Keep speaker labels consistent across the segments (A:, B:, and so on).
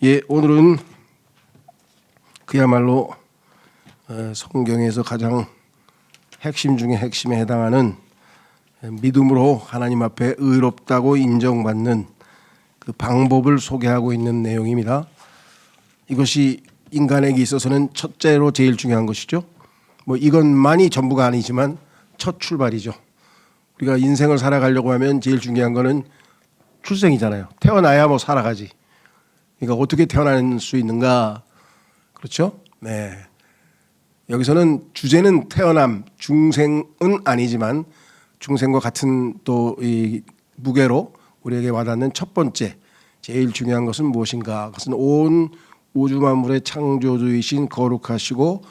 A: 예, 오늘은 그야말로 성경에서 가장 핵심 중에 핵심에 해당하는 믿음으로 하나님 앞에 의롭다고 인정받는 그 방법을 소개하고 있는 내용입니다. 이것이 인간에게 있어서는 첫째로 제일 중요한 것이죠. 뭐 이것만이 전부가 아니지만 첫 출발이죠. 우리가 인생을 살아가려고 하면 제일 중요한 거는 출생이잖아요. 태어나야 뭐 살아가지. 그러니까 어떻게 태어날 수 있는가? 그렇죠? 네. 여기서는 주제는 태어남, 중생은 아니지만 중생과 같은 또 이 무게로 우리에게 와닿는 첫 번째, 제일 중요한 것은 무엇인가? 그것은 온 우주 만물의 창조주이신 거룩하시고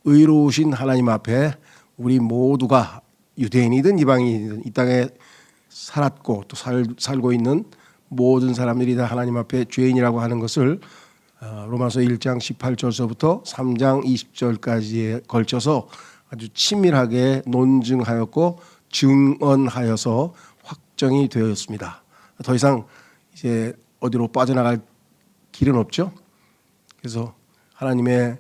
A: 의로우신 하나님 앞에 우리 모두가 유대인이든 이방인이든 이 땅에 살았고 또 살고 있는 모든 사람들이 다 하나님 앞에 죄인이라고 하는 것을 로마서 1장 18절서부터 3장 20절까지에 걸쳐서 아주 치밀하게 논증하였고 증언하여서 확정이 되었습니다. 더 이상 이제 어디로 빠져나갈 길은 없죠. 그래서 하나님의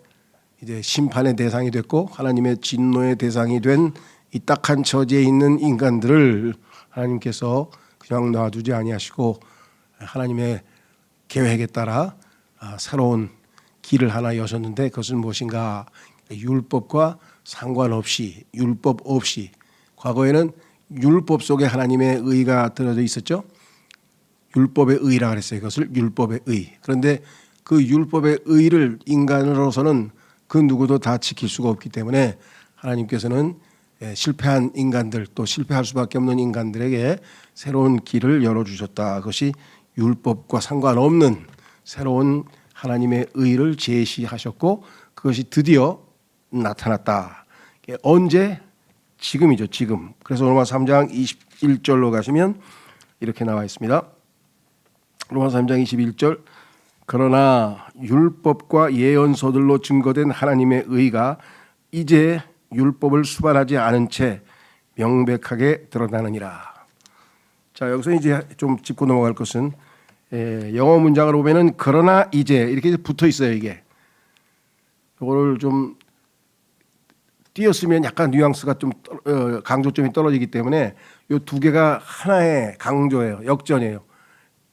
A: 이제 심판의 대상이 됐고 하나님의 진노의 대상이 된 이 딱한 처지에 있는 인간들을 하나님께서 그냥 놔두지 아니하시고 하나님의 계획에 따라 새로운 길을 하나 여셨는데 그것은 무엇인가? 율법과 상관없이, 율법 없이. 과거에는 율법 속에 하나님의 의가 들어져 있었죠. 율법의 의라 그랬어요. 그것을 율법의 의. 그런데 그 율법의 의를 인간으로서는 그 누구도 다 지킬 수가 없기 때문에 하나님께서는 실패한 인간들 또 실패할 수밖에 없는 인간들에게 새로운 길을 열어주셨다. 그것이 율법과 상관없는 새로운 하나님의 의를 제시하셨고 그것이 드디어 나타났다. 언제? 지금이죠. 지금. 그래서 로마서 3장 21절로 가시면 이렇게 나와 있습니다. 로마서 3장 21절 그러나 율법과 예언서들로 증거된 하나님의 의가 이제 율법을 수반하지 않은 채 명백하게 드러나느니라. 자, 여기서 이제 좀 짚고 넘어갈 것은 영어 문장을 보면은 그러나 이제 이렇게 붙어 있어요. 이게 이거를 좀 띄었으면 약간 뉘앙스가 좀 강조점이 떨어지기 때문에 이 두 개가 하나의 강조예요. 역전이에요.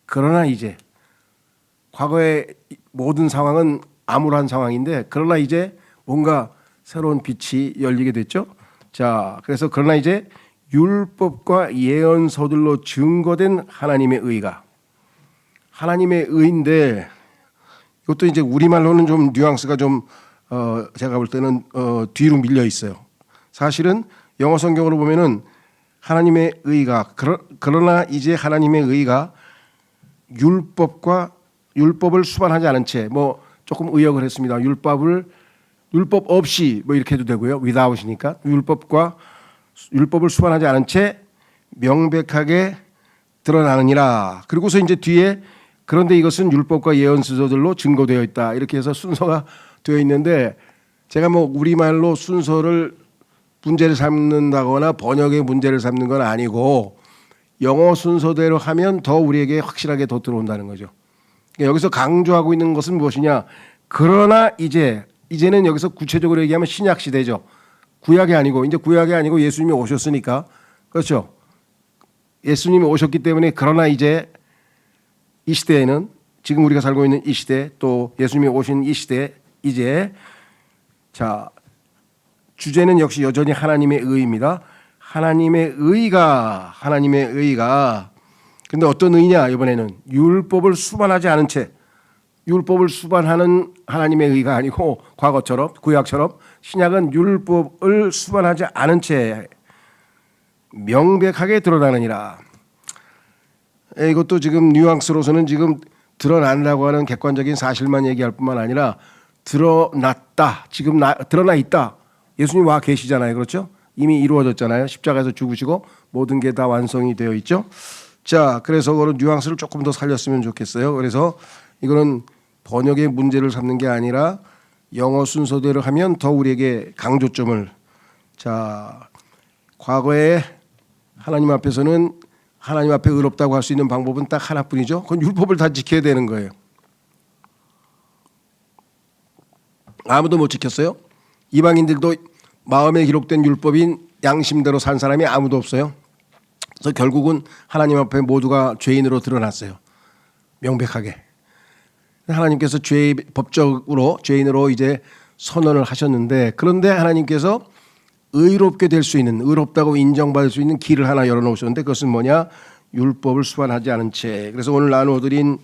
A: 그러나 이제 과거의 모든 상황은 암울한 상황인데 그러나 이제 뭔가 새로운 빛이 열리게 됐죠. 자, 그래서 그러나 이제 율법과 예언서들로 증거된 하나님의 의가 하나님의 의인데 이것도 이제 우리말로는 좀 뉘앙스가 좀 제가 볼 때는 뒤로 밀려 있어요. 사실은 영어 성경으로 보면은 하나님의 의가 그러나 이제 하나님의 의가 율법을 수반하지 않은 채 뭐 조금 의역을 했습니다. 율법 없이 뭐 이렇게 해도 되고요. without이니까 율법을 수반하지 않은 채 명백하게 드러나느니라. 그리고서 이제 뒤에 그런데 이것은 율법과 예언서들로 증거되어 있다. 이렇게 해서 순서가 되어 있는데 제가 뭐 우리말로 순서를 문제를 삼는다거나 번역의 문제를 삼는 건 아니고 영어 순서대로 하면 더 우리에게 확실하게 더 들어온다는 거죠. 그러니까 여기서 강조하고 있는 것은 무엇이냐? 그러나 이제는 여기서 구체적으로 얘기하면 신약 시대죠. 구약이 아니고 이제 구약이 아니고 예수님이 오셨으니까 그렇죠. 예수님이 오셨기 때문에 그러나 이제 이 시대에는 지금 우리가 살고 있는 이 시대 또 예수님이 오신 이 시대 이제 자 주제는 역시 여전히 하나님의 의입니다. 하나님의 의가 근데 어떤 의냐 이번에는 율법을 수반하지 않은 채 율법을 수반하는 하나님의 의가 아니고 과거처럼 구약처럼 신약은 율법을 수반하지 않은 채 명백하게 드러나느니라. 이것도 지금 뉘앙스로서는 지금 드러난다고 하는 객관적인 사실만 얘기할 뿐만 아니라 드러났다. 지금 드러나 있다. 예수님 와 계시잖아요. 그렇죠? 이미 이루어졌잖아요. 십자가에서 죽으시고 모든 게 다 완성이 되어 있죠. 자, 그래서 그런 뉘앙스를 조금 더 살렸으면 좋겠어요. 그래서 이거는 번역의 문제를 삼는 게 아니라 영어 순서대로 하면 더 우리에게 강조점을 자, 과거에 하나님 앞에서는 하나님 앞에 의롭다고 할 수 있는 방법은 딱 하나뿐이죠. 그건 율법을 다 지켜야 되는 거예요. 아무도 못 지켰어요. 이방인들도 마음에 기록된 율법인 양심대로 산 사람이 아무도 없어요. 그래서 결국은 하나님 앞에 모두가 죄인으로 드러났어요. 명백하게. 하나님께서 법적으로 죄인으로 이제 선언을 하셨는데, 그런데 하나님께서 의롭게 될 수 있는, 의롭다고 인정받을 수 있는 길을 하나 열어놓으셨는데, 그것은 뭐냐? 율법을 수반하지 않은 채. 그래서 오늘 나누어드린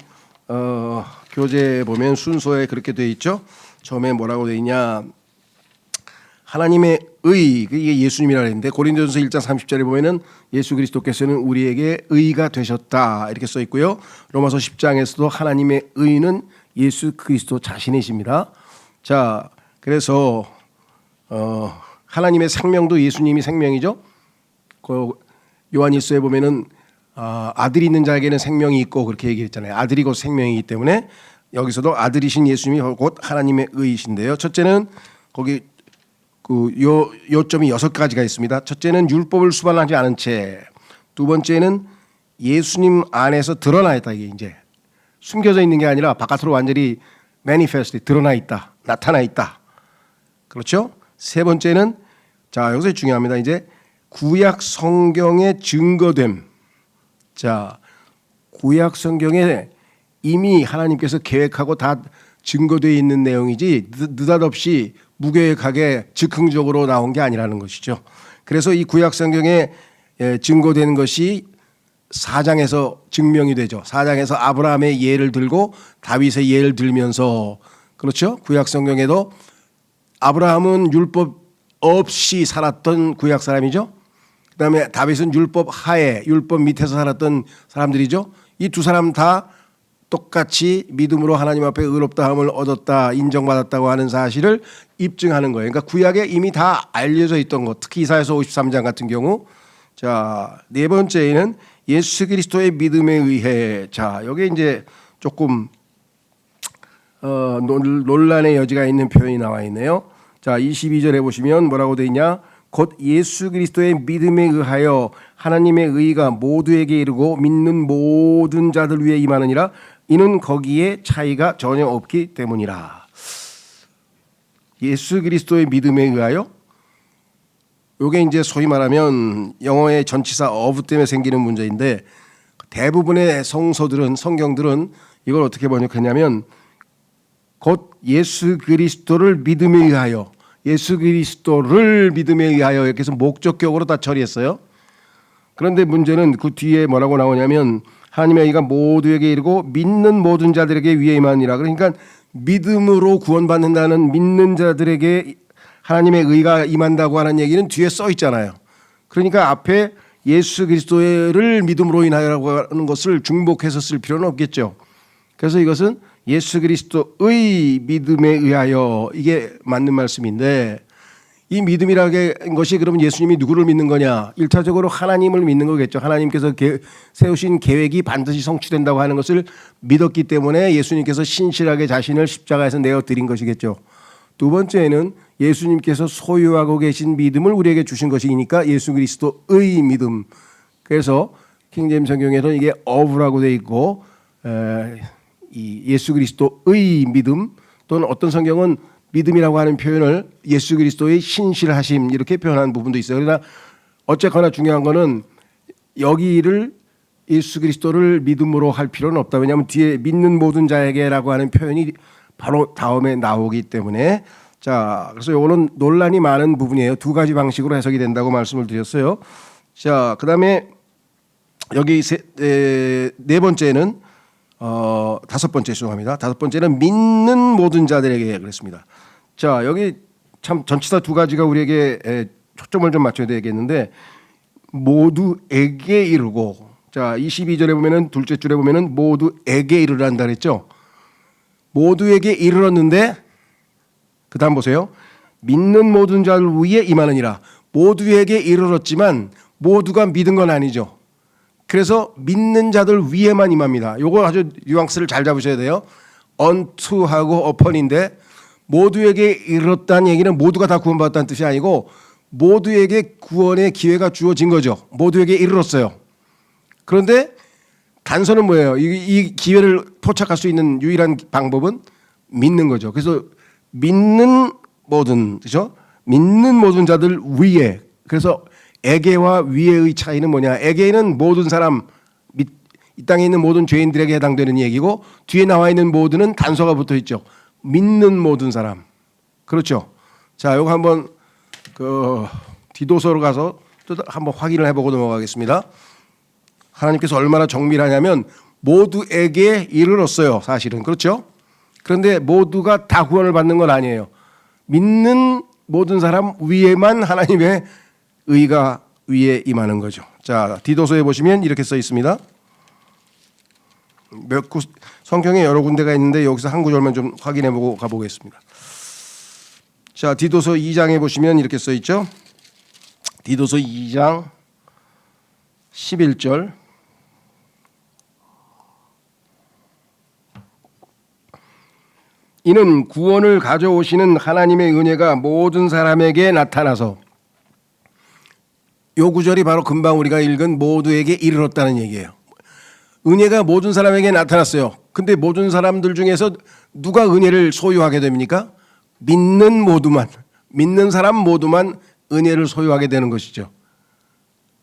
A: 교재에 보면 순서에 그렇게 되어 있죠. 처음에 뭐라고 되어 있냐? 하나님의 의, 이게 예수님이라 했는데 고린도전서 1장 30절에 보면은 예수 그리스도께서는 우리에게 의가 되셨다 이렇게 써 있고요. 로마서 10장에서도 하나님의 의는 예수 그리스도 자신이십니다. 자, 그래서 하나님의 생명도 예수님이 생명이죠. 그 요한일서에 보면은 아들이 있는 자에게는 생명이 있고 그렇게 얘기했잖아요. 아들이 곧 생명이기 때문에 여기서도 아들이신 예수님이 곧 하나님의 의이신데요. 첫째는 거기 그 요점이 6가지가 있습니다. 첫째는 율법을 수반하지 않은 채, 두 번째는 예수님 안에서 드러나 있다. 이게 이제 숨겨져 있는 게 아니라 바깥으로 완전히 manifest 드러나 있다, 나타나 있다. 그렇죠? 세 번째는 자 여기서 중요합니다. 이제 구약 성경의 증거됨. 자 구약 성경에 이미 하나님께서 계획하고 다 증거되어 있는 내용이지 느닷없이 무계획하게 즉흥적으로 나온 게 아니라는 것이죠. 그래서 이 구약 성경에 증거되는 것이 4장에서 증명이 되죠. 4장에서 아브라함의 예를 들고 다윗의 예를 들면서 그렇죠. 구약 성경에도 아브라함은 율법 없이 살았던 구약 사람이죠. 그다음에 다윗은 율법 하에 율법 밑에서 살았던 사람들이죠. 이 두 사람 다 똑같이 믿음으로 하나님 앞에 의롭다함을 얻었다, 인정받았다고 하는 사실을 입증하는 거예요. 그러니까 구약에 이미 다 알려져 있던 것, 특히 이사야서 53장 같은 경우. 자, 네 번째는 예수 그리스도의 믿음에 의해. 자, 여기 이제 조금 논란의 여지가 있는 표현이 나와 있네요. 자, 22절에 보시면 뭐라고 되어 있냐? 곧 예수 그리스도의 믿음에 의하여 하나님의 의가 모두에게 이르고 믿는 모든 자들 위에 임하느니라. 이는 거기에 차이가 전혀 없기 때문이라. 예수 그리스도의 믿음에 의하여, 이게 이제 소위 말하면 영어의 전치사 of 때문에 생기는 문제인데, 대부분의 성경들은 이걸 어떻게 번역했냐면 곧 예수 그리스도를 믿음에 의하여, 예수 그리스도를 믿음에 의하여 이렇게 해서 목적격으로 다 처리했어요. 그런데 문제는 그 뒤에 뭐라고 나오냐면 하나님의 의가 모두에게 이르고 믿는 모든 자들에게 위에 임하니라. 그러니까 믿음으로 구원받는다는 믿는 자들에게 하나님의 의가 임한다고 하는 얘기는 뒤에 써 있잖아요. 그러니까 앞에 예수 그리스도를 믿음으로 인하여라고 하는 것을 중복해서 쓸 필요는 없겠죠. 그래서 이것은 예수 그리스도의 믿음에 의하여, 이게 맞는 말씀인데, 이 믿음이라는 것이 그러면 예수님이 누구를 믿는 거냐? 일차적으로 하나님을 믿는 거겠죠. 하나님께서 세우신 계획이 반드시 성취된다고 하는 것을 믿었기 때문에 예수님께서 신실하게 자신을 십자가에서 내어드린 것이겠죠. 두 번째는 예수님께서 소유하고 계신 믿음을 우리에게 주신 것이니까 예수 그리스도의 믿음. 그래서 킹제임스 성경에서 이게 of라고 되어 있고, 이 예수 그리스도의 믿음, 또는 어떤 성경은 믿음이라고 하는 표현을 예수 그리스도의 신실하심 이렇게 표현하는 부분도 있어요. 그러나 어쨌거나 중요한 거는 여기를 예수 그리스도를 믿음으로 할 필요는 없다. 왜냐하면 뒤에 믿는 모든 자에게라고 하는 표현이 바로 다음에 나오기 때문에. 자, 그래서 이거는 논란이 많은 부분이에요. 두 가지 방식으로 해석이 된다고 말씀을 드렸어요. 자, 그다음에 여기 네 번째는 다섯 번째 죄송합니다. 다섯 번째는 믿는 모든 자들에게 그랬습니다. 자, 여기 참 전치사 두 가지가 우리에게 초점을 좀 맞춰야 되겠는데, 모두에게 이르고, 자 22절에 보면은 둘째 줄에 보면은 모두에게 이르란다 그랬죠. 모두에게 이르렀는데 그 다음 보세요. 믿는 모든 자를 위에 임하느니라. 모두에게 이르렀지만 모두가 믿은 건 아니죠. 그래서 믿는 자들 위에만 임합니다. 요거 아주 뉘앙스를 잘 잡으셔야 돼요. unto하고 upon인데 모두에게 이르렀다는 얘기는 모두가 다 구원받았다는 뜻이 아니고 모두에게 구원의 기회가 주어진 거죠. 모두에게 이르렀어요. 그런데 단서는 뭐예요? 이 기회를 포착할 수 있는 유일한 방법은 믿는 거죠. 그래서 믿는 모든, 그죠? 믿는 모든 자들 위에. 그래서 에게와 위에의 차이는 뭐냐? 에게는 모든 사람, 이 땅에 있는 모든 죄인들에게 해당되는 얘기고, 뒤에 나와 있는 모든은 단서가 붙어 있죠. 믿는 모든 사람. 그렇죠. 자, 이거 한번 디도서로 가서 또 한번 확인을 해보고 넘어가겠습니다. 하나님께서 얼마나 정밀하냐면 모두에게 이르렀어요. 사실은 그렇죠. 그런데 모두가 다 구원을 받는 건 아니에요. 믿는 모든 사람 위에만 하나님의 의가 위에 임하는 거죠. 자, 디도서에 보시면 이렇게 써 있습니다. 성경에 여러 군데가 있는데 여기서 한 구절만 좀 확인해보고 가보겠습니다. 자, 디도서 2장에 보시면 이렇게 써 있죠. 디도서 2장 11절. 이는 구원을 가져오시는 하나님의 은혜가 모든 사람에게 나타나서, 요 구절이 바로 금방 우리가 읽은 모두에게 이르렀다는 얘기예요. 은혜가 모든 사람에게 나타났어요. 근데 모든 사람들 중에서 누가 은혜를 소유하게 됩니까? 믿는 모두만, 믿는 사람 모두만 은혜를 소유하게 되는 것이죠.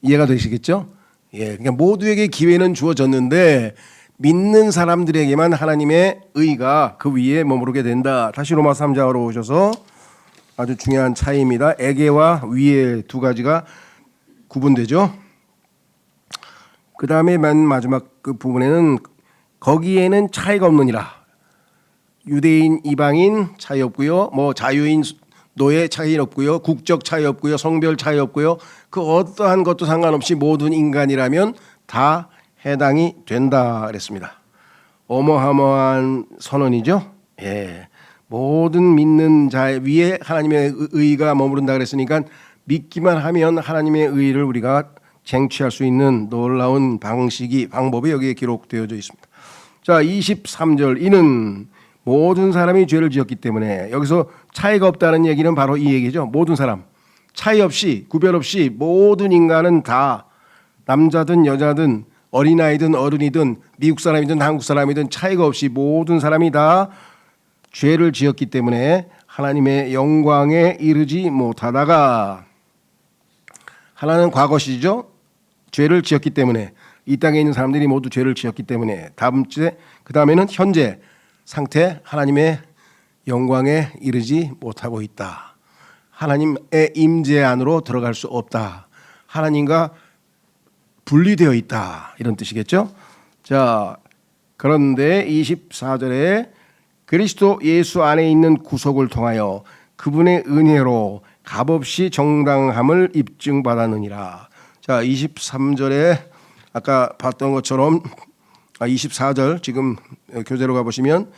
A: 이해가 되시겠죠? 예, 그러니까 모두에게 기회는 주어졌는데 믿는 사람들에게만 하나님의 의가 그 위에 머무르게 된다. 다시 로마 3장으로 오셔서 아주 중요한 차이입니다. 에게와 위에 두 가지가 구분되죠. 그 다음에 맨 마지막 그 부분에는 거기에는 차이가 없느니라. 유대인, 이방인 차이 없고요. 뭐 자유인, 노예 차이 없고요. 국적 차이 없고요. 성별 차이 없고요. 그 어떠한 것도 상관없이 모든 인간이라면 다 해당이 된다 그랬습니다. 어마어마한 선언이죠. 예, 모든 믿는 자 위에 하나님의 의가 머무른다 그랬으니까 믿기만 하면 하나님의 의를 우리가 쟁취할 수 있는 놀라운 방법이 여기에 기록되어져 있습니다. 자, 23절. 이는 모든 사람이 죄를 지었기 때문에, 여기서 차이가 없다는 얘기는 바로 이 얘기죠. 모든 사람, 차이 없이, 구별 없이 모든 인간은 다, 남자든 여자든 어린아이든 어른이든 미국 사람이든 한국 사람이든 차이가 없이 모든 사람이 다 죄를 지었기 때문에 하나님의 영광에 이르지 못하다가, 하나는 과거 시죠. 죄를 지었기 때문에, 이 땅에 있는 사람들이 모두 죄를 지었기 때문에, 그 다음에는 현재 상태, 하나님의 영광에 이르지 못하고 있다. 하나님의 임재 안으로 들어갈 수 없다. 하나님과 분리되어 있다. 이런 뜻이겠죠. 자, 그런데 24절에 그리스도 예수 안에 있는 구속을 통하여 그분의 은혜로 값없이 정당함을 입증받았느니라. 자, 23절에 아까 봤던 것처럼 24절 지금 교재로 가보시면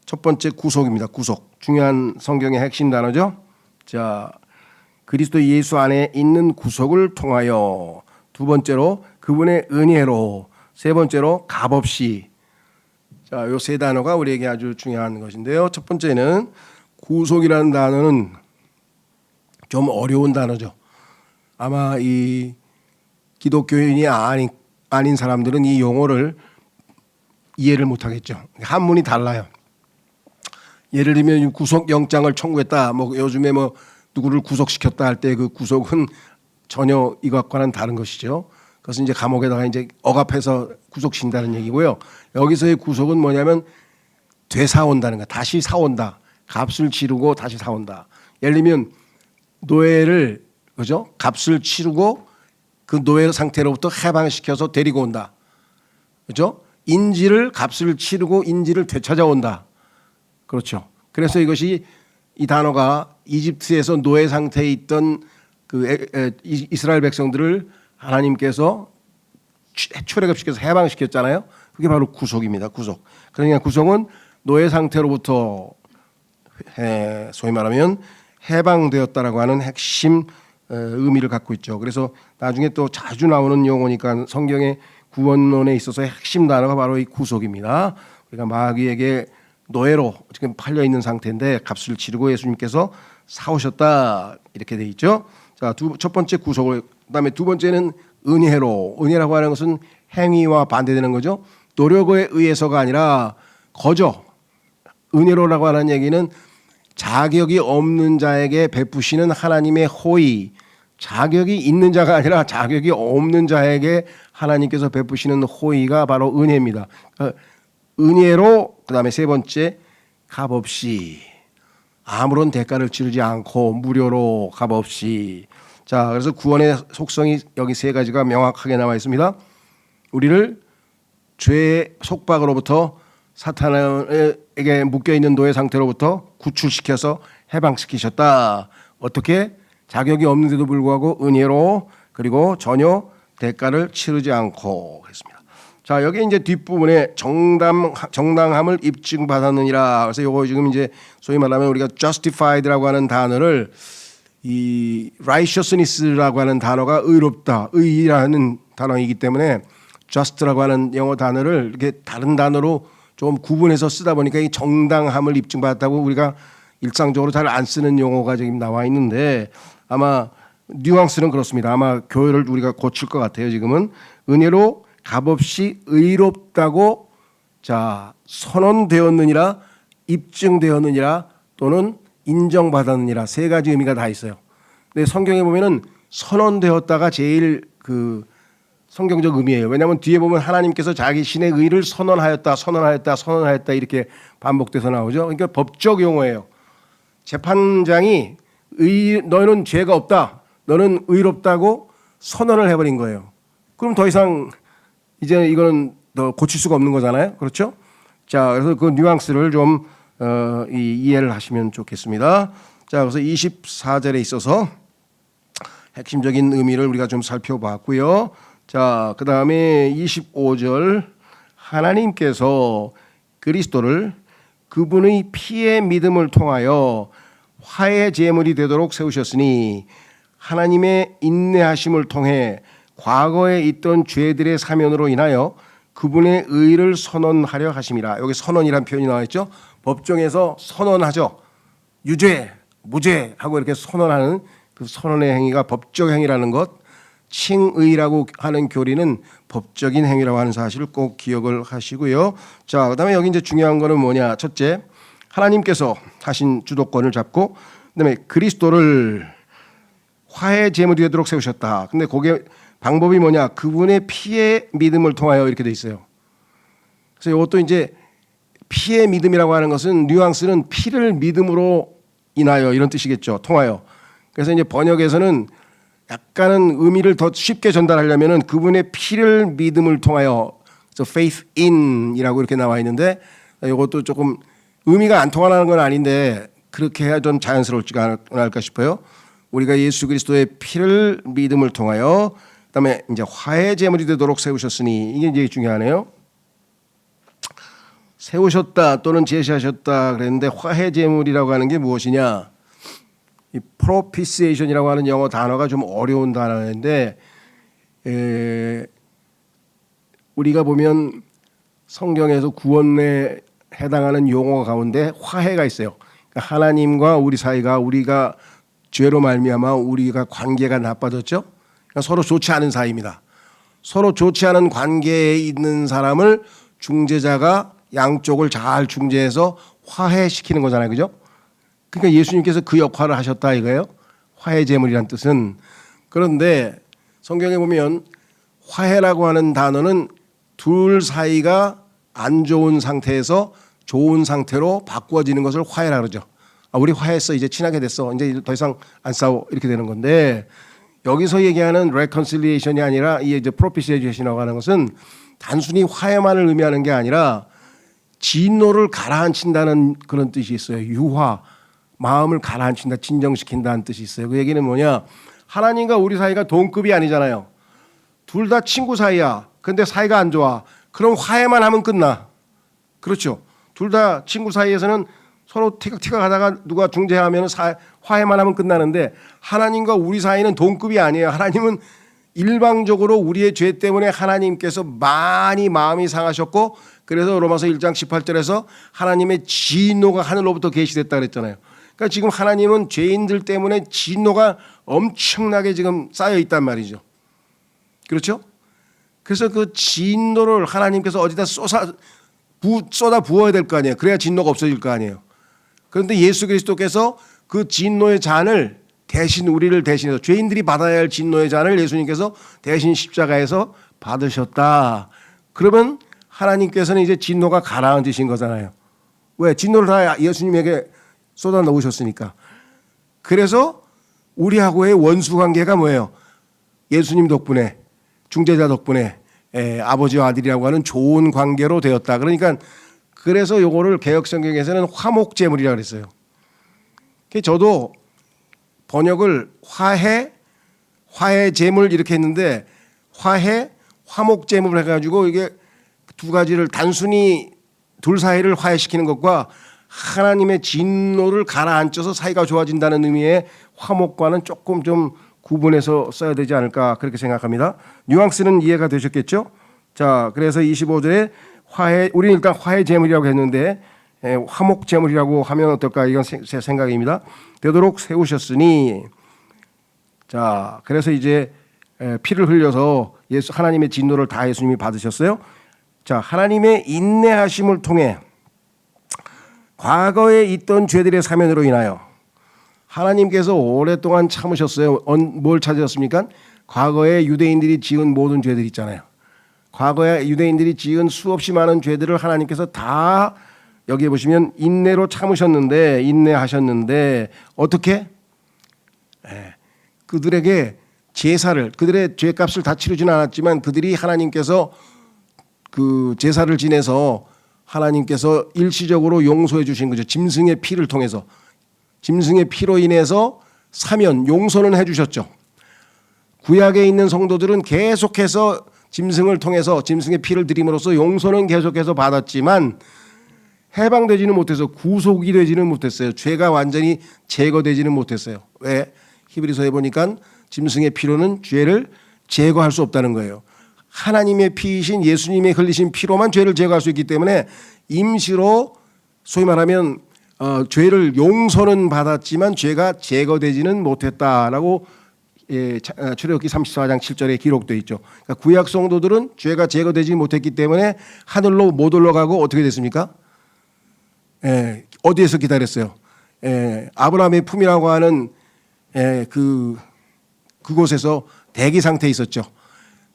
A: 첫 번째 구속입니다. 구속. 중요한 성경의 핵심 단어죠. 자, 그리스도 예수 안에 있는 구속을 통하여, 두 번째로 그분의 은혜로, 세 번째로 값없이. 자, 요 세 단어가 우리에게 아주 중요한 것인데요. 첫 번째는 구속이라는 단어는 좀 어려운 단어죠. 아마 이 기독교인이 아닌 사람들은 이 용어를 이해를 못하겠죠. 한문이 달라요. 예를 들면 구속영장을 청구했다. 뭐 요즘에 뭐 누구를 구속시켰다 할 때 그 구속은 전혀 이것과는 다른 것이죠. 그것은 이제 감옥에다가 이제 억압해서 구속신다는 얘기고요. 여기서의 구속은 뭐냐면 되사온다는 거, 다시 사온다. 값을 치르고 다시 사온다. 예를 들면 노예를, 그죠? 값을 치르고 그 노예 상태로부터 해방시켜서 데리고 온다. 그죠? 인질을, 값을 치르고 인질을 되찾아온다. 그렇죠. 그래서 이것이, 이 단어가 이집트에서 노예 상태에 있던 그 이스라엘 백성들을 하나님께서 출애굽시켜서 해방시켰잖아요. 그게 바로 구속입니다. 구속. 그러니까 구속은 노예 상태로부터 소위 말하면 해방되었다라고 하는 핵심 의미를 갖고 있죠. 그래서 나중에 또 자주 나오는 용어니까 성경의 구원론에 있어서의 핵심 단어가 바로 이 구속입니다. 우리가 마귀에게 노예로 지금 팔려 있는 상태인데 값을 치르고 예수님께서 사오셨다, 이렇게 돼 있죠. 자, 첫 번째 구속을, 그다음에 두 번째는 은혜로. 은혜라고 하는 것은 행위와 반대되는 거죠. 노력에 의해서가 아니라 거저. 은혜로라고 하는 얘기는 자격이 없는 자에게 베푸시는 하나님의 호의, 자격이 있는 자가 아니라 자격이 없는 자에게 하나님께서 베푸시는 호의가 바로 은혜입니다. 은혜로, 그다음에 세 번째, 값없이, 아무런 대가를 치르지 않고 무료로 값없이. 자, 그래서 구원의 속성이 여기 세 가지가 명확하게 나와 있습니다. 우리를 죄의 속박으로부터, 사탄에게 묶여 있는 노예 상태로부터 구출시켜서 해방시키셨다. 어떻게? 자격이 없는데도 불구하고 은혜로, 그리고 전혀 대가를 치르지 않고 했습니다. 자, 여기 이제 뒷부분에 정당함을 입증받았느니라. 그래서 요거 지금 이제 소위 말하면 우리가 justified라고 하는 단어를, 이 righteousness라고 하는 단어가 의롭다, 의라는 단어이기 때문에 just라고 하는 영어 단어를 이렇게 다른 단어로 좀 구분해서 쓰다 보니까 이 정당함을 입증받았다고 우리가 일상적으로 잘 안 쓰는 용어가 지금 나와 있는데, 아마 뉘앙스는 그렇습니다. 아마 교회를 우리가 고칠 것 같아요. 지금은 은혜로 값없이 의롭다고, 자, 선언되었느니라, 입증되었느니라, 또는 인정받았느니라, 세 가지 의미가 다 있어요. 근데 성경에 보면은 선언되었다가 제일 그 성경적 의미예요. 왜냐하면 뒤에 보면 하나님께서 자기 신의 의를 선언하였다, 선언하였다, 선언하였다 이렇게 반복돼서 나오죠. 그러니까 법적 용어예요. 재판장이 너는 죄가 없다, 너는 의롭다고 선언을 해버린 거예요. 그럼 더 이상 이제 이거는 더 고칠 수가 없는 거잖아요. 그렇죠? 자, 그래서 그 뉘앙스를 좀 이해를 하시면 좋겠습니다. 자, 그래서 24절에 있어서 핵심적인 의미를 우리가 좀 살펴봤고요. 자, 그 다음에 25절, 하나님께서 그리스도를 그분의 피의 믿음을 통하여 화해 제물이 되도록 세우셨으니 하나님의 인내하심을 통해 과거에 있던 죄들의 사면으로 인하여 그분의 의를 선언하려 하심이라. 여기 선언이라는 표현이 나와 있죠. 법정에서 선언하죠. 유죄, 무죄 하고 이렇게 선언하는 그 선언의 행위가 법적 행위라는 것, 칭의라고 하는 교리는 법적인 행위라고 하는 사실을 꼭 기억을 하시고요. 자, 그다음에 여기 이제 중요한 거는 뭐냐? 첫째, 하나님께서 하신 주도권을 잡고, 그다음에 그리스도를 화해 제물이 되도록 세우셨다. 근데 그게 방법이 뭐냐? 그분의 피의 믿음을 통하여 이렇게 돼 있어요. 그래서 이것도 이제 피의 믿음이라고 하는 것은 뉘앙스는 피를 믿음으로 인하여 이런 뜻이겠죠. 통하여. 그래서 이제 번역에서는 약간은 의미를 더 쉽게 전달하려면은 그분의 피를 믿음을 통하여, 그래서 faith in이라고 이렇게 나와 있는데, 이것도 조금 의미가 안 통하는 건 아닌데 그렇게 해야 좀 자연스러울지 않을까 싶어요. 우리가 예수 그리스도의 피를 믿음을 통하여, 그다음에 이제 화해 제물이 되도록 세우셨으니, 이게 이제 중요하네요. 세우셨다 또는 제시하셨다 그랬는데, 화해 제물이라고 하는 게 무엇이냐? 이 propitiation이라고 하는 영어 단어가 좀 어려운 단어인데, 우리가 보면 성경에서 구원에 해당하는 용어 가운데 화해가 있어요. 그러니까 하나님과 우리 사이가, 우리가 죄로 말미암아 우리가 관계가 나빠졌죠. 그러니까 서로 좋지 않은 사이입니다. 서로 좋지 않은 관계에 있는 사람을 중재자가 양쪽을 잘 중재해서 화해시키는 거잖아요. 그죠? 그러니까 예수님께서 그 역할을 하셨다 이거예요. 화해 제물이란 뜻은. 그런데 성경에 보면 화해라고 하는 단어는 둘 사이가 안 좋은 상태에서 좋은 상태로 바꾸어지는 것을 화해라 그러죠. 우리 화해했어, 이제 친하게 됐어, 이제 더 이상 안 싸워, 이렇게 되는 건데, 여기서 얘기하는 reconciliation이 아니라 이 이제 propitiation이라고 하는 것은 단순히 화해만을 의미하는 게 아니라 진노를 가라앉힌다는 그런 뜻이 있어요. 유화, 마음을 가라앉힌다, 진정시킨다는 뜻이 있어요. 그 얘기는 뭐냐? 하나님과 우리 사이가 동급이 아니잖아요. 둘 다 친구 사이야. 근데 사이가 안 좋아. 그럼 화해만 하면 끝나. 그렇죠? 둘 다 친구 사이에서는 서로 티격태격 하다가 누가 중재하면 화해만 하면 끝나는데, 하나님과 우리 사이는 동급이 아니에요. 하나님은 일방적으로 우리의 죄 때문에 하나님께서 많이 마음이 상하셨고, 그래서 로마서 1장 18절에서 하나님의 진노가 하늘로부터 계시됐다 그랬잖아요. 그러니까 지금 하나님은 죄인들 때문에 진노가 엄청나게 지금 쌓여 있단 말이죠. 그렇죠? 그래서 그 진노를 하나님께서 어디다 쏟아 부어야 될 거 아니에요. 그래야 진노가 없어질 거 아니에요. 그런데 예수 그리스도께서 그 진노의 잔을 대신 우리를 대신해서 죄인들이 받아야 할 진노의 잔을 예수님께서 대신 십자가에서 받으셨다. 그러면 하나님께서는 이제 진노가 가라앉으신 거잖아요. 왜? 진노를 다 예수님에게 쏟아 넣으셨으니까. 그래서 우리하고의 원수 관계가 뭐예요? 예수님 덕분에, 중재자 덕분에 아버지와 아들이라고 하는 좋은 관계로 되었다. 그러니까 그래서 요거를 개역성경에서는 화목제물이라고 그랬어요. 저도 번역을 화해 제물 이렇게 했는데 화목제물 해가지고 이게 두 가지를 단순히 둘 사이를 화해시키는 것과 하나님의 진노를 가라앉혀서 사이가 좋아진다는 의미의 화목과는 조금 좀 구분해서 써야 되지 않을까 그렇게 생각합니다. 뉘앙스는 이해가 되셨겠죠? 자, 그래서 25절에 우리는 일단 화해 제물이라고 했는데 화목 제물이라고 하면 어떨까? 이건 제 생각입니다. 되도록 세우셨으니, 자, 그래서 이제 피를 흘려서 하나님의 진노를 다 예수님이 받으셨어요. 자, 하나님의 인내하심을 통해 과거에 있던 죄들의 사면으로 인하여 하나님께서 오랫동안 참으셨어요. 뭘 찾으셨습니까? 과거에 유대인들이 지은 모든 죄들 있잖아요. 과거에 유대인들이 지은 수없이 많은 죄들을 하나님께서 다 여기에 보시면 인내로 참으셨는데, 인내하셨는데 어떻게? 그들에게 제사를, 그들의 죄값을 다 치르지는 않았지만 그들이 하나님께서 그 제사를 지내서 하나님께서 일시적으로 용서해 주신 거죠. 짐승의 피를 통해서. 짐승의 피로 인해서 사면, 용서는 해 주셨죠. 구약에 있는 성도들은 계속해서 짐승을 통해서 짐승의 피를 드림으로써 용서는 계속해서 받았지만 해방되지는 못해서 구속이 되지는 못했어요. 죄가 완전히 제거되지는 못했어요. 왜? 히브리서에 보니까 짐승의 피로는 죄를 제거할 수 없다는 거예요. 하나님의 피이신 예수님의 흘리신 피로만 죄를 제거할 수 있기 때문에 임시로 소위 말하면 죄를 용서는 받았지만 죄가 제거되지는 못했다라고 출애굽기 34장 7절에 기록되어 있죠. 그러니까 구약 성도들은 죄가 제거되지 못했기 때문에 하늘로 못 올라가고 어떻게 됐습니까? 어디에서 기다렸어요? 아브라함의 품이라고 하는 그곳에서 대기 상태에 있었죠.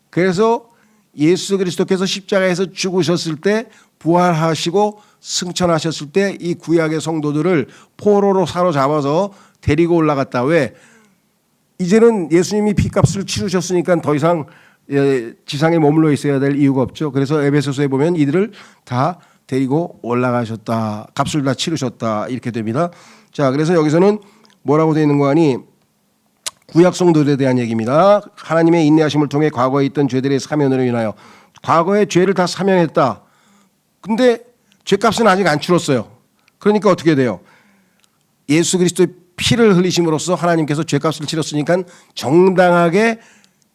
A: 그래서 예수 그리스도께서 십자가에서 죽으셨을 때 부활하시고 승천하셨을 때 이 구약의 성도들을 포로로 사로잡아서 데리고 올라갔다. 왜? 이제는 예수님이 피값을 치르셨으니까 더 이상 지상에 머물러 있어야 될 이유가 없죠. 그래서 에베소서에 보면 이들을 다 데리고 올라가셨다. 값을 다 치르셨다. 이렇게 됩니다. 자, 그래서 여기서는 뭐라고 되어 있는 거 아니? 구약 성도들에 대한 얘기입니다. 하나님의 인내하심을 통해 과거에 있던 죄들의 사면으로 인하여 과거의 죄를 다 사면했다. 근데 죄값은 아직 안 치렀어요. 그러니까 어떻게 돼요? 예수 그리스도의 피를 흘리심으로써 하나님께서 죄값을 치렀으니까 정당하게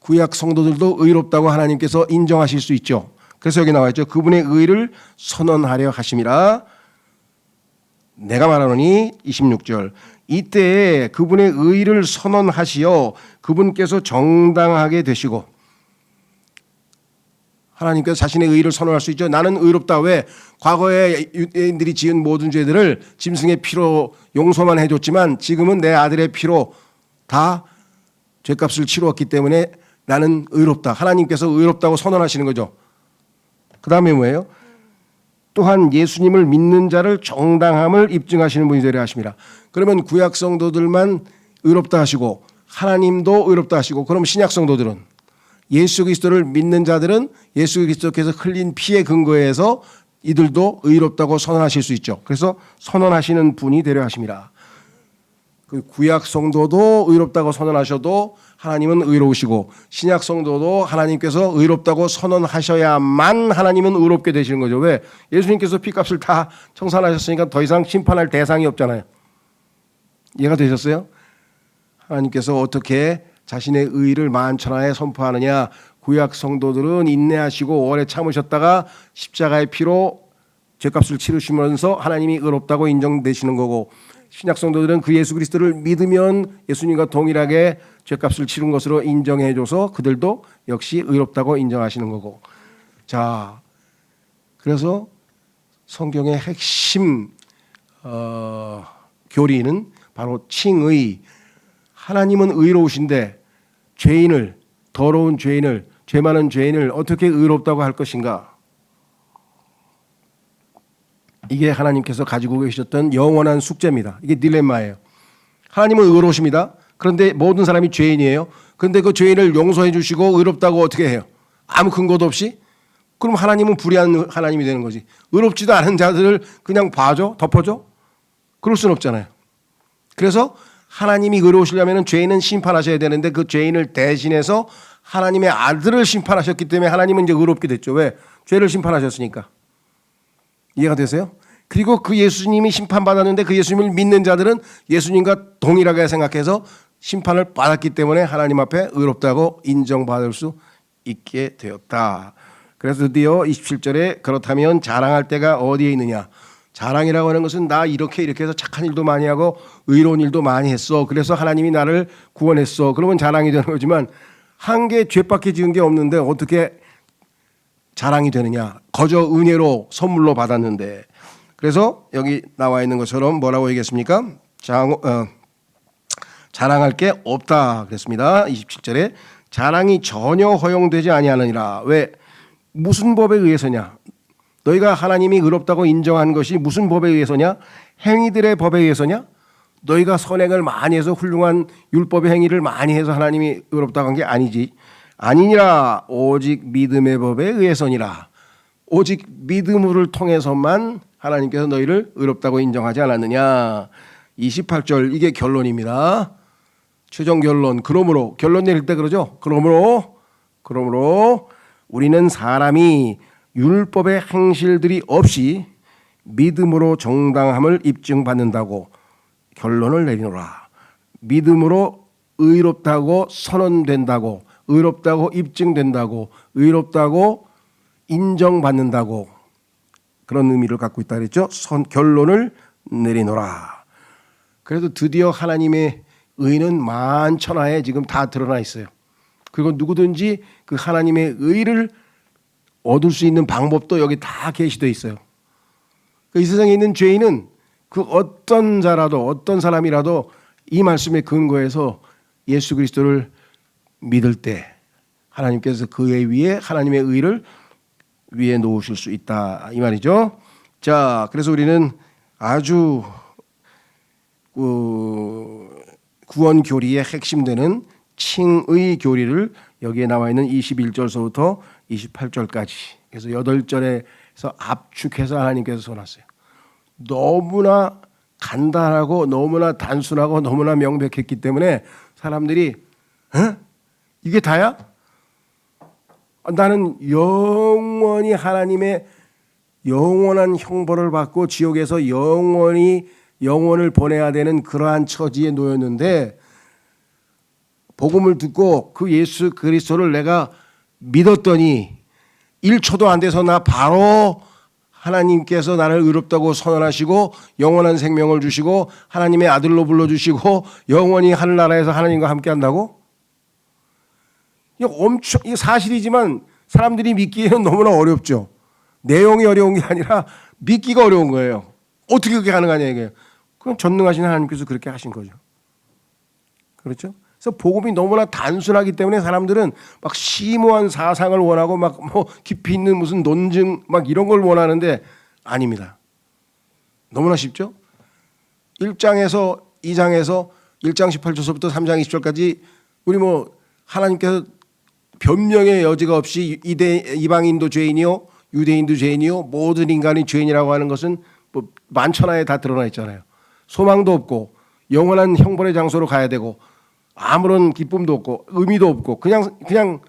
A: 구약 성도들도 의롭다고 하나님께서 인정하실 수 있죠. 그래서 여기 나와 있죠. 그분의 의를 선언하려 하심이라. 내가 말하노니 26절. 이때에 그분의 의를 선언하시어 그분께서 정당하게 되시고, 하나님께서 자신의 의를 선언할 수 있죠. 나는 의롭다. 왜? 과거에 유대인들이 지은 모든 죄들을 짐승의 피로 용서만 해줬지만 지금은 내 아들의 피로 다 죄값을 치루었기 때문에 나는 의롭다. 하나님께서 의롭다고 선언하시는 거죠. 그 다음에 뭐예요? 또한 예수님을 믿는 자를 정당함을 입증하시는 분이 되려 하십니다. 그러면 구약 성도들만 의롭다 하시고 하나님도 의롭다 하시고, 그럼 신약 성도들은, 예수 그리스도를 믿는 자들은 예수 그리스도께서 흘린 피의 근거에서 이들도 의롭다고 선언하실 수 있죠. 그래서 선언하시는 분이 되려 하십니다. 그 구약 성도도 의롭다고 선언하셔도 하나님은 의로우시고, 신약 성도도 하나님께서 의롭다고 선언하셔야만 하나님은 의롭게 되시는 거죠. 왜? 예수님께서 피값을 다 청산하셨으니까 더 이상 심판할 대상이 없잖아요. 이해가 되셨어요? 하나님께서 어떻게 자신의 의를 만천하에 선포하느냐? 구약 성도들은 인내하시고 오래 참으셨다가 십자가의 피로 죄값을 치르시면서 하나님이 의롭다고 인정되시는 거고, 신약 성도들은 그 예수 그리스도를 믿으면 예수님과 동일하게 죄값을 치른 것으로 인정해줘서 그들도 역시 의롭다고 인정하시는 거고. 자, 그래서 성경의 핵심 교리는 바로 칭의. 하나님은 의로우신데 죄인을, 더러운 죄인을, 죄 많은 죄인을 어떻게 의롭다고 할 것인가? 이게 하나님께서 가지고 계셨던 영원한 숙제입니다. 이게 딜레마예요. 하나님은 의로우십니다. 그런데 모든 사람이 죄인이에요. 그런데 그 죄인을 용서해 주시고 의롭다고 어떻게 해요? 아무 근거도 없이? 그럼 하나님은 불의한 하나님이 되는 거지. 의롭지도 않은 자들을 그냥 봐줘? 덮어줘? 그럴 수는 없잖아요. 그래서 하나님이 의로우시려면 죄인은 심판하셔야 되는데 그 죄인을 대신해서 하나님의 아들을 심판하셨기 때문에 하나님은 이제 의롭게 됐죠. 왜? 죄를 심판하셨으니까. 이해가 되세요? 그리고 그 예수님이 심판받았는데 그 예수님을 믿는 자들은 예수님과 동일하게 생각해서 심판을 받았기 때문에 하나님 앞에 의롭다고 인정받을 수 있게 되었다. 그래서 드디어 27절에 그렇다면 자랑할 때가 어디에 있느냐. 자랑이라고 하는 것은 나 이렇게 해서 착한 일도 많이 하고 의로운 일도 많이 했어. 그래서 하나님이 나를 구원했어. 그러면 자랑이 되는 거지만 한 개 죄밖에 지은 게 없는데 어떻게 자랑이 되느냐. 거저 은혜로 선물로 받았는데. 그래서 여기 나와 있는 것처럼 뭐라고 얘기했습니까? 자랑할 게 없다 그랬습니다. 27절에 자랑이 전혀 허용되지 아니하느니라. 왜? 무슨 법에 의해서냐? 너희가 하나님이 의롭다고 인정한 것이 무슨 법에 의해서냐? 행위들의 법에 의해서냐? 너희가 선행을 많이 해서 훌륭한 율법의 행위를 많이 해서 하나님이 의롭다고 한 게 아니지. 아니니라. 오직 믿음의 법에 의해서니라. 오직 믿음을 통해서만 하나님께서 너희를 의롭다고 인정하지 않았느냐. 28절 이게 결론입니다. 최종 결론. 그러므로 결론 내릴 때 그러죠. 그러므로 우리는 사람이 율법의 행실들이 없이 믿음으로 정당함을 입증받는다고 결론을 내리노라. 믿음으로 의롭다고 선언된다고, 의롭다고 입증된다고, 의롭다고 인정받는다고 그런 의미를 갖고 있다 그랬죠. 결론을 내리노라. 그래도 드디어 하나님의 의는 만천하에 지금 다 드러나 있어요. 그리고 누구든지 그 하나님의 의를 얻을 수 있는 방법도 여기 다 게시되어 있어요. 이 세상에 있는 죄인은 그 어떤 자라도 어떤 사람이라도 이 말씀에 근거해서 예수 그리스도를 믿을 때 하나님께서 그의 위에 하나님의 의를 위에 놓으실 수 있다 이 말이죠. 자, 그래서 우리는 아주 구원 교리의 핵심되는 칭의 교리를 여기에 나와 있는 21절서부터 28절까지 그래서 8절에서 압축해서 하나님께서 써놨어요. 너무나 간단하고 너무나 단순하고 너무나 명백했기 때문에 사람들이 이게 다야? 나는 영원히 하나님의 영원한 형벌을 받고 지옥에서 영원을 보내야 되는 그러한 처지에 놓였는데 복음을 듣고 그 예수 그리스도를 내가 믿었더니 1초도 안 돼서 나 바로 하나님께서 나를 의롭다고 선언하시고 영원한 생명을 주시고 하나님의 아들로 불러주시고 영원히 하늘나라에서 하나님과 함께 한다고? 이게 사실이지만 사람들이 믿기에는 너무나 어렵죠. 내용이 어려운 게 아니라 믿기가 어려운 거예요. 어떻게 그렇게 가능하냐 이게. 그럼 전능하신 하나님께서 그렇게 하신 거죠. 그렇죠? 그래서 복음이 너무나 단순하기 때문에 사람들은 막 심오한 사상을 원하고 막 뭐 깊이 있는 무슨 논증 막 이런 걸 원하는데 아닙니다. 너무나 쉽죠? 1장에서 2장에서 1장 18절부터 3장 20절까지 우리 뭐 하나님께서 변명의 여지가 없이 이방인도 죄인이요 유대인도 죄인이요 모든 인간이 죄인이라고 하는 것은 뭐 만천하에 다 드러나 있잖아요. 소망도 없고 영원한 형벌의 장소로 가야 되고 아무런 기쁨도 없고 의미도 없고 그냥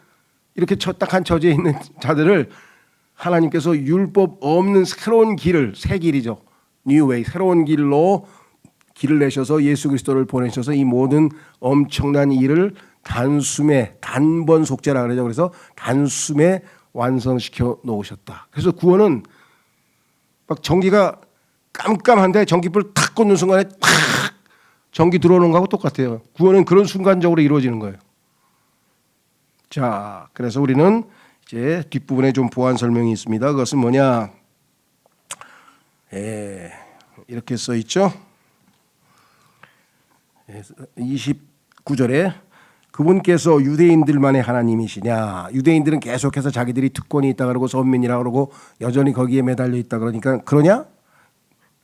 A: 이렇게 딱한 처지에 있는 자들을 하나님께서 율법 없는 새로운 길을 새 길이죠. New way 새로운 길로 길을 내셔서 예수 그리스도를 보내셔서 이 모든 엄청난 일을 단숨에 단번 속죄라 그러죠. 그래서 단숨에 완성시켜 놓으셨다. 그래서 구원은 막 전기가 깜깜한데 전기불 탁 꽂는 순간에 팍 전기 들어오는 거하고 똑같아요. 구원은 그런 순간적으로 이루어지는 거예요. 자, 그래서 우리는 이제 뒷부분에 좀 보완 설명이 있습니다. 그것은 뭐냐? 이렇게 써 있죠. 29절에 그분께서 유대인들만의 하나님이시냐. 유대인들은 계속해서 자기들이 특권이 있다 그러고 선민이라 그러고 여전히 거기에 매달려 있다 그러니까 그러냐?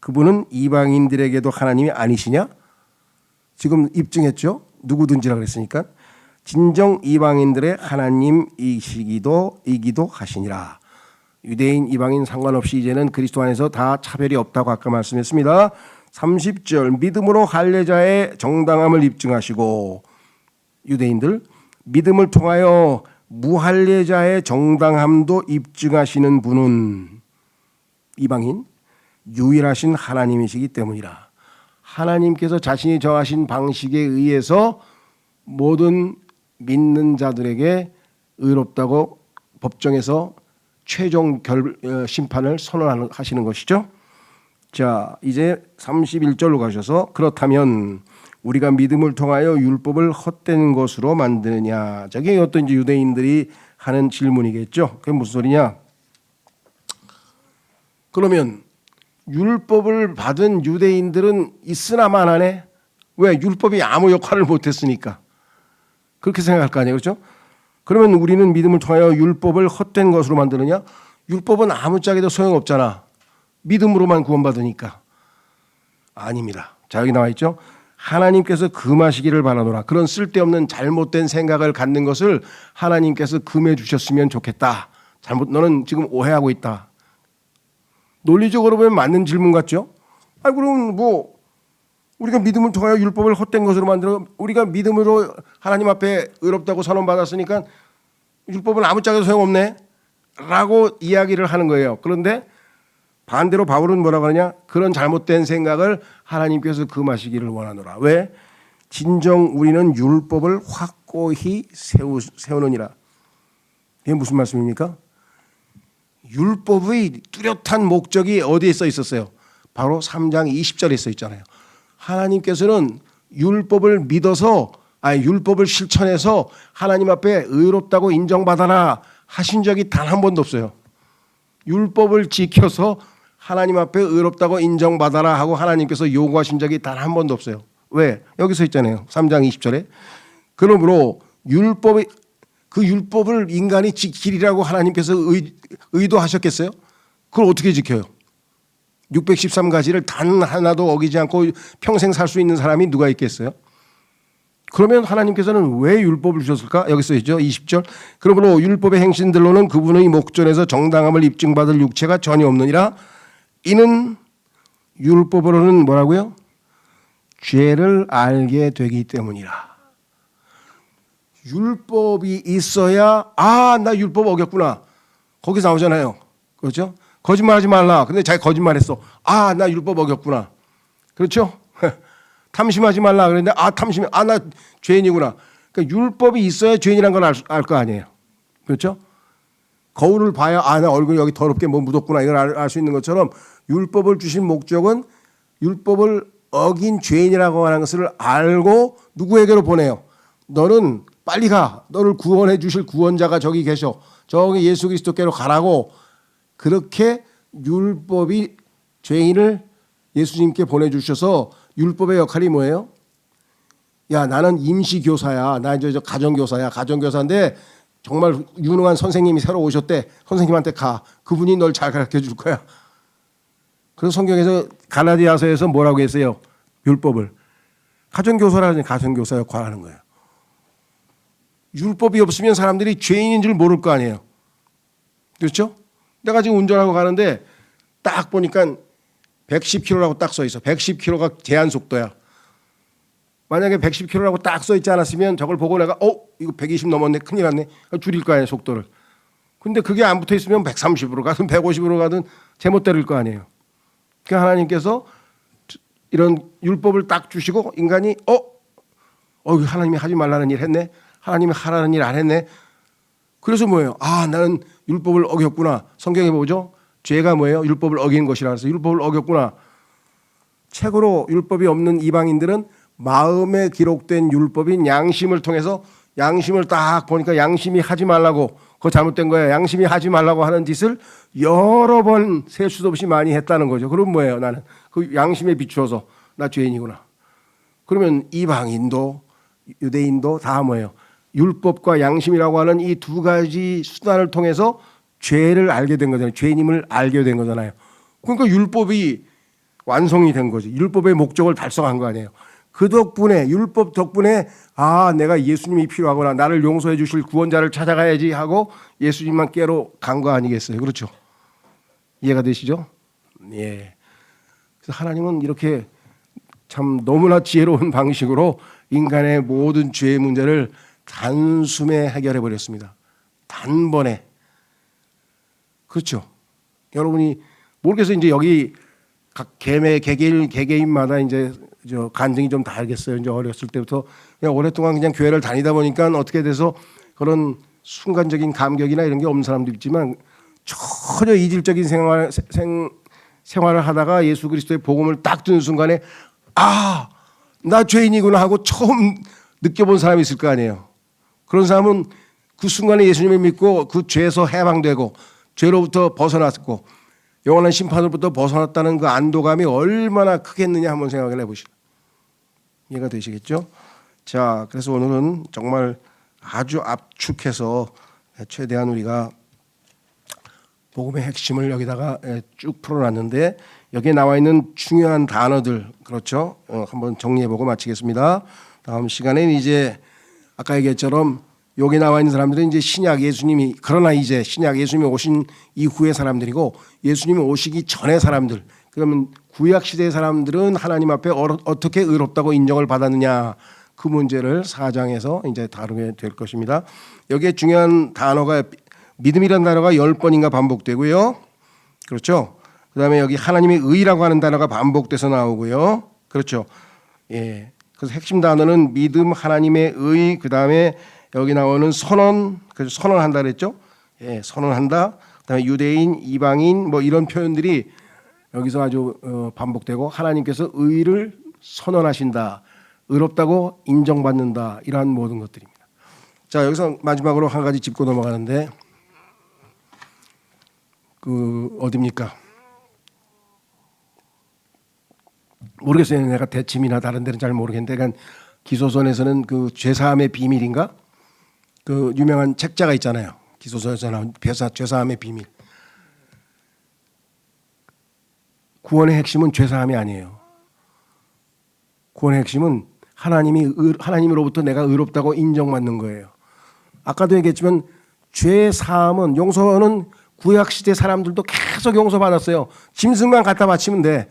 A: 그분은 이방인들에게도 하나님이 아니시냐? 지금 입증했죠. 누구든지라 그랬으니까. 진정 이방인들의 하나님이시기도 하시니라. 유대인 이방인 상관없이 이제는 그리스도 안에서 다 차별이 없다고 아까 말씀했습니다. 30절 믿음으로 할례자의 정당함을 입증하시고 유대인들 믿음을 통하여 무할례자의 정당함도 입증하시는 분은 이방인 유일하신 하나님이시기 때문이라. 하나님께서 자신이 정하신 방식에 의해서 모든 믿는 자들에게 의롭다고 법정에서 최종 심판을 선언하시는 것이죠. 자, 이제 31절로 가셔서 그렇다면 우리가 믿음을 통하여 율법을 헛된 것으로 만드느냐. 저게 어떤 이제 유대인들이 하는 질문이겠죠. 그게 무슨 소리냐? 그러면 율법을 받은 유대인들은 있으나마나네. 왜? 율법이 아무 역할을 못했으니까. 그렇게 생각할 거 아니에요, 그렇죠? 그러면 우리는 믿음을 통하여 율법을 헛된 것으로 만드느냐? 율법은 아무짝에도 소용없잖아. 믿음으로만 구원받으니까. 아닙니다. 자, 여기 나와 있죠. 하나님께서 금하시기를 바라노라. 그런 쓸데없는 잘못된 생각을 갖는 것을 하나님께서 금해 주셨으면 좋겠다. 너는 지금 오해하고 있다. 논리적으로 보면 맞는 질문 같죠? 그럼 뭐 우리가 믿음을 통하여 율법을 헛된 것으로 만들어 우리가 믿음으로 하나님 앞에 의롭다고 선언받았으니까 율법은 아무짝에도 소용없네 라고 이야기를 하는 거예요. 그런데 반대로 바울은 뭐라고 하느냐? 그런 잘못된 생각을 하나님께서 금하시기를 원하노라. 왜? 진정 우리는 율법을 확고히 세우느니라. 이게 무슨 말씀입니까? 율법의 뚜렷한 목적이 어디에 써 있었어요? 바로 3장 20절에 써 있잖아요. 하나님께서는 율법을 믿어서 율법을 실천해서 하나님 앞에 의롭다고 인정받아라 하신 적이 단 한 번도 없어요. 율법을 지켜서 하나님 앞에 의롭다고 인정받아라 하고 하나님께서 요구하신 적이 단 한 번도 없어요. 왜? 여기 써 있잖아요. 3장 20절에. 그러므로 그 율법을 인간이 지키리라고 하나님께서 의도하셨겠어요? 그걸 어떻게 지켜요? 613가지를 단 하나도 어기지 않고 평생 살 수 있는 사람이 누가 있겠어요? 그러면 하나님께서는 왜 율법을 주셨을까? 여기 써 있죠. 20절. 그러므로 율법의 행신들로는 그분의 목전에서 정당함을 입증받을 육체가 전혀 없느니라. 이는 율법으로는 뭐라고요? 죄를 알게 되기 때문이라. 율법이 있어야 나 율법 어겼구나. 거기 나오잖아요. 그렇죠? 거짓말하지 말라. 근데 자기 거짓말했어. 나 율법 어겼구나. 그렇죠? 탐심하지 말라. 그랬는데 탐심이 나 죄인이구나. 그러니까 율법이 있어야 죄인이란 걸 알 거 아니에요. 그렇죠? 거울을 봐야 나 얼굴이 여기 더럽게 뭐 묻었구나. 이걸 알 수 있는 것처럼 율법을 주신 목적은 율법을 어긴 죄인이라고 하는 것을 알고 누구에게로 보내요? 너는 빨리 가. 너를 구원해 주실 구원자가 저기 계셔. 저기 예수 그리스도께로 가라고. 그렇게 율법이 죄인을 예수님께 보내주셔서 율법의 역할이 뭐예요? 야, 나는 임시교사야. 나 이제 가정교사야. 가정교사인데 정말 유능한 선생님이 새로 오셨대. 선생님한테 가. 그분이 널 잘 가르쳐 줄 거야. 그래서 성경에서 갈라디아서에서 뭐라고 했어요? 율법을. 가정교사라는 가정교사 역할을 하는 거예요. 율법이 없으면 사람들이 죄인인 줄 모를 거 아니에요. 그렇죠? 내가 지금 운전하고 가는데 딱 보니까 110km라고 딱 써 있어. 110km가 제한 속도야. 만약에 110km라고 딱 써 있지 않았으면 저걸 보고 내가 이거 120 넘었네. 큰일 났네. 줄일 거 아니에요, 속도를. 근데 그게 안 붙어 있으면 130으로 가든 150으로 가든 제멋 때릴 거 아니에요. 그러니까 하나님께서 이런 율법을 딱 주시고 인간이 하나님이 하지 말라는 일 했네. 하나님이 하라는 일 안 했네. 그래서 뭐예요? 나는 율법을 어겼구나. 성경에 보죠. 죄가 뭐예요? 율법을 어긴 것이라 해서 율법을 어겼구나. 책으로 율법이 없는 이방인들은 마음에 기록된 율법인 양심을 통해서 양심을 딱 보니까 양심이 하지 말라고 그거 잘못된 거야. 양심이 하지 말라고 하는 짓을 여러 번 셀 수도 없이 많이 했다는 거죠. 그럼 뭐예요? 나는 그 양심에 비추어서 나 죄인이구나. 그러면 이방인도 유대인도 다 뭐예요? 율법과 양심이라고 하는 이 두 가지 수단을 통해서 죄를 알게 된 거잖아요. 죄인임을 알게 된 거잖아요. 그러니까 율법이 완성이 된 거지. 율법의 목적을 달성한 거 아니에요. 그 덕분에 율법 덕분에 아 내가 예수님이 필요하구나. 나를 용서해 주실 구원자를 찾아가야지 하고 예수님만 깨러 간 거 아니겠어요. 그렇죠. 이해가 되시죠? 예. 그래서 하나님은 이렇게 참 너무나 지혜로운 방식으로 인간의 모든 죄의 문제를 단숨에 해결해 버렸습니다. 단번에. 그렇죠. 여러분이 모르겠어요. 이제 여기 각 개개인마다 이제 저 간증이 좀 다르겠어요. 이제 어렸을 때부터 그냥 오랫동안 그냥 교회를 다니다 보니까 어떻게 돼서 그런 순간적인 감격이나 이런 게 없는 사람도 있지만 전혀 이질적인 생활을 하다가 예수 그리스도의 복음을 딱 듣는 순간에 아, 나 죄인이구나 하고 처음 느껴본 사람이 있을 거 아니에요. 그런 사람은 그 순간에 예수님을 믿고 그 죄에서 해방되고 죄로부터 벗어났고 영원한 심판으로부터 벗어났다는 그 안도감이 얼마나 크겠느냐 한번 생각을 해보시죠. 이해가 되시겠죠? 자, 그래서 오늘은 정말 아주 압축해서 최대한 우리가 복음의 핵심을 여기다가 쭉 풀어놨는데 여기에 나와 있는 중요한 단어들 그렇죠? 한번 정리해보고 마치겠습니다. 다음 시간에는 이제 아까 얘기했처럼 여기 나와 있는 사람들은 이제 신약 예수님이 그러나 이제 신약 예수님이 오신 이후의 사람들이고 예수님이 오시기 전의 사람들 그러면 구약 시대의 사람들은 하나님 앞에 어떻게 의롭다고 인정을 받았느냐 그 문제를 4장에서 이제 다루게 될 것입니다. 여기에 중요한 단어가 믿음이라는 단어가 10번인가 반복되고요. 그렇죠? 그다음에 여기 하나님의 의라고 하는 단어가 반복돼서 나오고요. 그렇죠? 예. 그래서 핵심 단어는 믿음, 하나님의 의, 그다음에 여기 나오는 선언, 그래서 선언한다 그랬죠? 예, 선언한다. 그다음에 유대인, 이방인 뭐 이런 표현들이 여기서 아주 반복되고 하나님께서 의를 선언하신다. 의롭다고 인정받는다. 이러한 모든 것들입니다. 자, 여기서 마지막으로 한 가지 짚고 넘어가는데 그 어디입니까? 모르겠어요. 내가 대침이나 다른 데는 잘 모르겠는데 그러니까 기소선에서는 그 죄사함의 비밀인가? 그 유명한 책자가 있잖아요. 기소서에서 나온 죄사함의 비밀. 구원의 핵심은 죄사함이 아니에요. 구원의 핵심은 하나님으로부터 내가 의롭다고 인정받는 거예요. 아까도 얘기했지만 죄사함은 용서는 구약시대 사람들도 계속 용서받았어요. 짐승만 갖다 바치면 돼.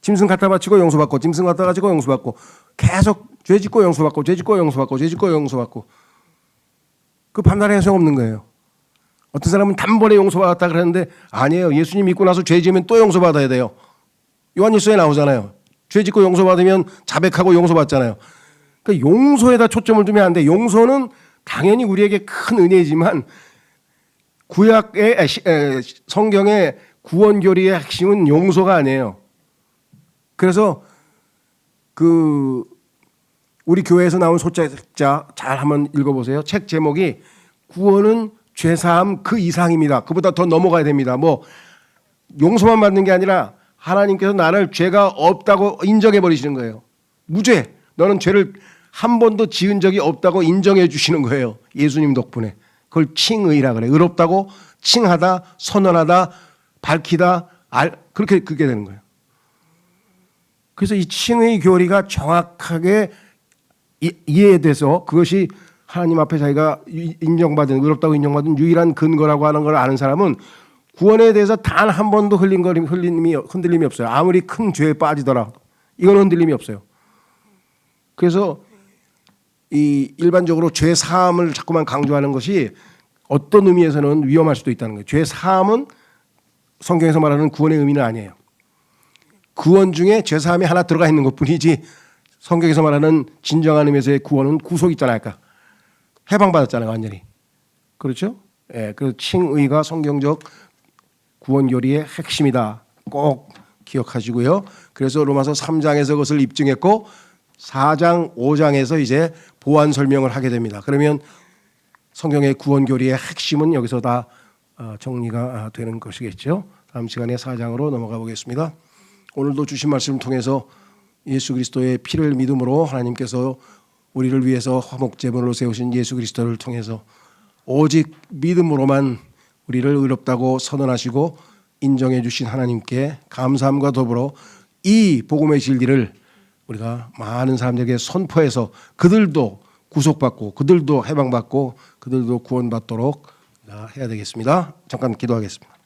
A: 짐승 갖다 바치고 용서받고 짐승 갖다 바치고 용서받고 계속 죄 짓고 용서받고 죄 짓고 용서받고 죄 짓고 용서받고 그 판단의 소용 없는 거예요. 어떤 사람은 단번에 용서받았다 그랬는데 아니에요. 예수님 믿고 나서 죄 지으면 또 용서받아야 돼요. 요한일서에 나오잖아요. 죄 짓고 용서받으면 자백하고 용서받잖아요. 그러니까 용서에다 초점을 두면 안 돼. 용서는 당연히 우리에게 큰 은혜이지만 구약의 성경의 구원 교리의 핵심은 용서가 아니에요. 그래서 그 우리 교회에서 나온 소책자 잘 한번 읽어보세요. 책 제목이 구원은 죄사함 그 이상입니다. 그보다 더 넘어가야 됩니다. 뭐 용서만 받는 게 아니라 하나님께서 나를 죄가 없다고 인정해 버리시는 거예요. 무죄. 너는 죄를 한 번도 지은 적이 없다고 인정해 주시는 거예요. 예수님 덕분에. 그걸 칭의라 그래. 의롭다고 칭하다, 선언하다, 밝히다, 그렇게 그게 되는 거예요. 그래서 이 칭의 교리가 정확하게 이해돼서 그것이 하나님 앞에 자기가 인정받은 의롭다고 인정받은 유일한 근거라고 하는 걸 아는 사람은 구원에 대해서 단 한 번도 흔들림이 없어요. 아무리 큰 죄에 빠지더라. 이건 흔들림이 없어요. 그래서 이 일반적으로 죄 사함을 자꾸만 강조하는 것이 어떤 의미에서는 위험할 수도 있다는 거예요. 죄 사함은 성경에서 말하는 구원의 의미는 아니에요. 구원 중에 죄 사함이 하나 들어가 있는 것뿐이지 성경에서 말하는 진정한 의미에서의 구원은 구속 있잖아요. 아까 해방받았잖아요. 완전히. 그렇죠? 예, 그 칭의가 성경적 구원 교리의 핵심이다. 꼭 기억하시고요. 그래서 로마서 3장에서 그것을 입증했고 4장, 5장에서 이제 보완 설명을 하게 됩니다. 그러면 성경의 구원 교리의 핵심은 여기서 다 정리가 되는 것이겠죠. 다음 시간에 4장으로 넘어가 보겠습니다. 오늘도 주신 말씀을 통해서 예수 그리스도의 피를 믿음으로 하나님께서 우리를 위해서 화목제물로 세우신 예수 그리스도를 통해서 오직 믿음으로만 우리를 의롭다고 선언하시고 인정해 주신 하나님께 감사함과 더불어 이 복음의 진리를 우리가 많은 사람들에게 선포해서 그들도 구속받고 그들도 해방받고 그들도 구원받도록 해야 되겠습니다. 잠깐 기도하겠습니다.